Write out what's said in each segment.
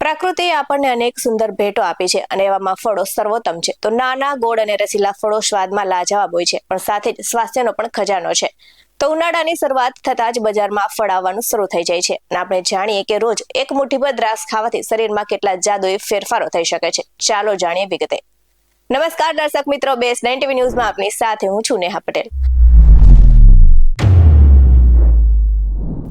પ્રકૃતિએ આપણને અનેક સુંદર ભેટો આપી છે અને એવામાં ફળો સર્વોત્તમ છે. તો નાના ગોળ અને રસીલા ફળો સ્વાદમાં લાજવાબ હોય છે, પણ સાથે જ સ્વાસ્થ્યનો પણ ખજાનો છે. તો ઉનાળાની શરૂઆત થતાં જ બજારમાં ફળ આવવાનું શરૂ થઈ જાય છે અને આપણે જાણીએ કે રોજ એક મુઠ્ઠીભર દ્રાક્ષ ખાવાથી શરીરમાં કેટલા જાદુઈ ફેરફારો થઈ શકે છે. ચાલો જાણીએ વિગતે. નમસ્કાર દર્શક મિત્રો, બેસ 90 ન્યૂઝમાં આપની સાથે હું છું નેહા પટેલ.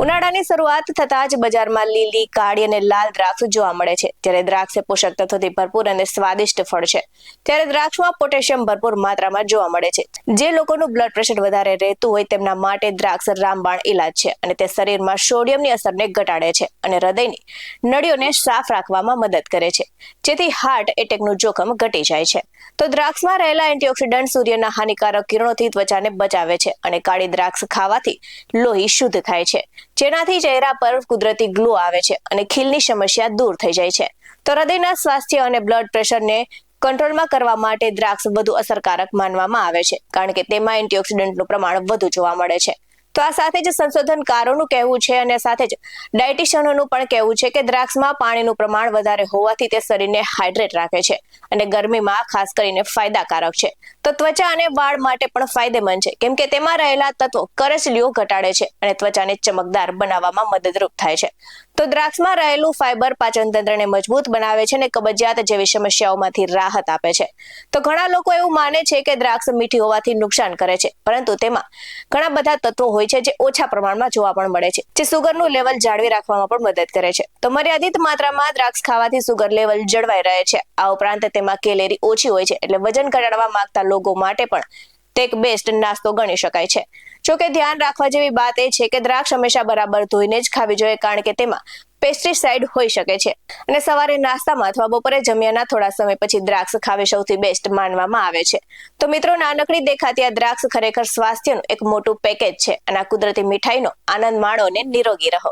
ઉનાળાની શરૂઆત થતાં જ બજારમાં લીલી, કાળી અને લાલ દ્રાક્ષ જોવા મળે છે. ત્યારે દ્રાક્ષ એ પોષક તત્વોથી ભરપૂર અને સ્વાદિષ્ટ ફળ છે. ત્યારે દ્રાક્ષમાં પોટેશિયમ ભરપૂર માત્રામાં જોવા મળે છે. જે લોકોનું બ્લડ પ્રેશર વધારે રહેતું હોય તેમના માટે દ્રાક્ષ રામબાણ ઇલાજ છે અને તે શરીરમાં સોડિયમની અસરને ઘટાડે છે અને હૃદયની નળીઓને સાફ રાખવામાં મદદ કરે છે, જેથી હાર્ટ એટેકનું જોખમ ઘટી જાય છે. તો દ્રાક્ષમાં રહેલા એન્ટીઓક્સિડન્ટ સૂર્યના હાનિકારક કિરણોથી ત્વચાને બચાવે છે અને કાળી દ્રાક્ષ ખાવાથી લોહી શુદ્ધ થાય છે, જેનાથી ચહેરા પર કુદરતી ગ્લો આવે છે અને ખીલની સમસ્યા દૂર થઈ જાય છે. તો હૃદયના સ્વાસ્થ્ય અને બ્લડ પ્રેશરને કંટ્રોલમાં કરવા માટે દ્રાક્ષ વધુ અસરકારક માનવામાં આવે છે, કારણ કે તેમાં એન્ટીઓક્સિડન્ટનું પ્રમાણ વધુ જોવા મળે છે. તો આ સાથે જ સંશોધનકારોનું કહેવું છે અને સાથે જ ડાયટિશિયનોનું પણ કહેવું છે કે દ્રાક્ષમાં પાણીનું પ્રમાણ વધારે હોવાથી તે શરીરને હાઇડ્રેટ રાખે છે અને ગરમીમાં ખાસ કરીને ફાયદાકારક છે. તો ત્વચા અને વાળ માટે પણ ફાયદેમંદ છે, કેમ કે તેમાં રહેલા તત્વો કરચલીઓ ઘટાડે છે અને ત્વચાને ચમકદાર બનાવવામાં મદદરૂપ થાય છે. તો દ્રાક્ષમાં રહેલું ફાઇબર પાચન તંત્રને મજબૂત બનાવે છે અને કબજિયાત જેવી સમસ્યાઓમાંથી રાહત આપે છે. તો ઘણા લોકો એવું માને છે કે દ્રાક્ષ મીઠી હોવાથી નુકસાન કરે છે, પરંતુ તેમાં ઘણા બધા તત્વો હોય છે જે ઓછા પ્રમાણમાં જોવા પણ મળે છે, જે સુગરનું લેવલ જાળવી રાખવામાં પણ મદદ કરે છે. તો મર્યાદિત માત્રામાં દ્રાક્ષ ખાવાથી સુગર લેવલ જળવાઈ રહે છે. આ ઉપરાંત તેમાં કેલેરી ઓછી હોય છે, એટલે વજન ઘટાડવા માંગતા લોકો માટે પણ તે એક બેસ્ટ નાસ્તો ગણી શકાય છે. જોકે ધ્યાન રાખવા જેવી વાત એ છે કે દ્રાક્ષ હંમેશા બરાબર ધોઈને જ ખાવી જોઈએ, કારણ કે તેમાં પેસ્ટિસાઇડ હોઈ શકે છે અને સવારે નાસ્તામાં અથવા બપોરે જમ્યાના થોડા સમય પછી દ્રાક્ષ ખાવી સૌથી બેસ્ટ માનવામાં આવે છે. તો મિત્રો, નાનકડી દેખાતી આ દ્રાક્ષ ખરેખર સ્વાસ્થ્યનું એક મોટું પેકેજ છે અને આ કુદરતી મીઠાઈનો આનંદ માણો અને નિરોગી રહો.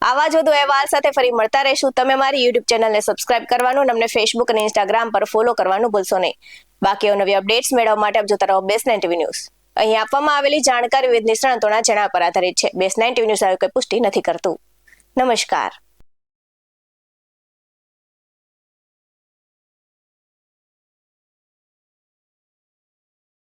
આવા જ વધુ અહેવાલ સાથે ફરી મળતા રહીશું. તમે મારી યુટ્યુબ ચેનલને સબસ્ક્રાઇબ કરવાનું અને અમને ફેસબુક અને ઇન્સ્ટાગ્રામ પર ફોલો કરવાનું ભૂલશો નહીં. બાકી નવી અપડેટ્સ મેળવવા માટે આપ જોતા રહો બેસ 90 ન્યૂઝ. અહીં આપવામાં આવેલી જાણકારી વિવિધ નિષ્ણાતોના જણાવ્યા પર આધારિત છે. બેસ 90 ન્યૂઝ આવી કોઈ પુષ્ટિ નથી કરતું. નમસ્કાર.